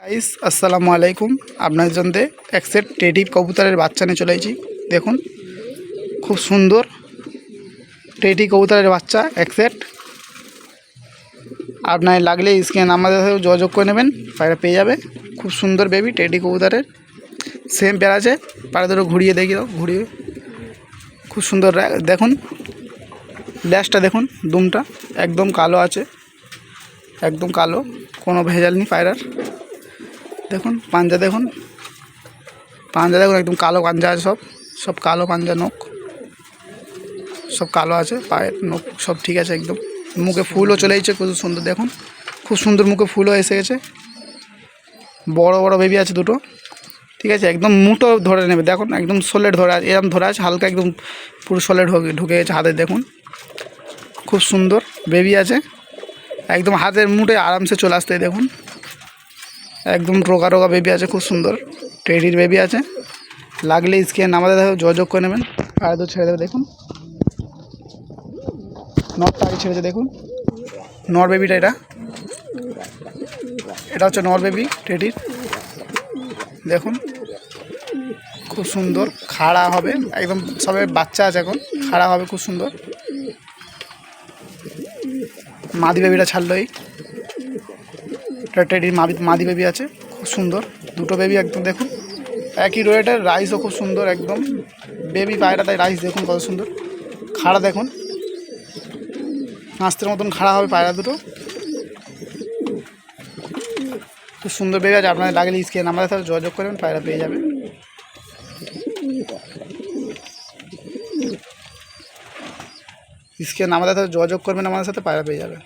Guys আসসালামু আলাইকুম। আপনার জন্য এক সেট টেডি কবুতরের বাচ্চা নিয়ে চলে এসেছি। দেখুন খুব সুন্দর টেডি কবুতরের বাচ্চা এক সেট। আপনার লাগলে স্ক্রিনে আমাদের সাথে যোগাযোগ করে নেবেন, পায়রা পেয়ে যাবে। খুব সুন্দর বেবি টেডি কবুতরের, সেম পেয়ার আছে। পায়রা দুটো ঘুরিয়ে দেখি দাও, ঘুরিয়ে খুব সুন্দর। দেখুন ল্যাসটা দেখুন, দুমটা একদম কালো আছে, একদম কালো, কোনো ভেজাল নেই পায়রার। দেখুন পাঞ্জা, দেখুন পাঞ্জা দেখুন, একদম কালো পাঞ্জা আছে, সব কালো পাঞ্জা, নখ সব কালো আছে, পায়ের নখ সব ঠিক আছে একদম। মুখে ফুলও চলে এসেছে, খুব সুন্দর। দেখুন খুব সুন্দর মুখে ফুলও এসে গেছে। বড় বড় বেবি আছে দুটো, ঠিক আছে। একদম মুঠো ধরে নেবে, দেখুন একদম সলিড ধরে আছে, এরকম ধরে আছে হালকা, একদম পুরো সলিড ঢুকে গেছে হাতে। দেখুন খুব সুন্দর বেবি আছে, একদম হাতের মুঠে আরামসে চলে আসতে। দেখুন একদম রোগা রোগা বেবি আছে, খুব সুন্দর টেডির বেবি আছে। লাগলে স্ক্রিনে আমাদের যোগাযোগ করে নেবেন। আর তো ছেড়ে দেবে, দেখুন নটটা আগে ছেড়েছে। দেখুন নর বেবিটা, এটা হচ্ছে নর বেবি টেডির। দেখুন খুব সুন্দর, খাড়া হবে একদম, সবে বাচ্চা আছে এখন, খাড়া হবে খুব সুন্দর। মাদি বেবিটা ছাড়লো, এটা টেডির মাদি বেবি আছে, খুব সুন্দর দুটো বেবি একদম। দেখুন একই রয়েটের, রাইসও খুব সুন্দর একদম। বেবি পায়রা, তাই রাইস দেখুন কত সুন্দর খাড়া। দেখুন নাস্তের মতন খাড়া হবে পায়রা দুটো, খুব সুন্দর বেবি আছে। আপনাদের লাগলে স্ক্রিনে আমাদের সাথে যোগাযোগ করবেন, পায়রা পেয়ে যাবে। স্ক্রিনে আমাদের সাথে যোগাযোগ করবেন, আমাদের সাথে পায়রা পেয়ে যাবে।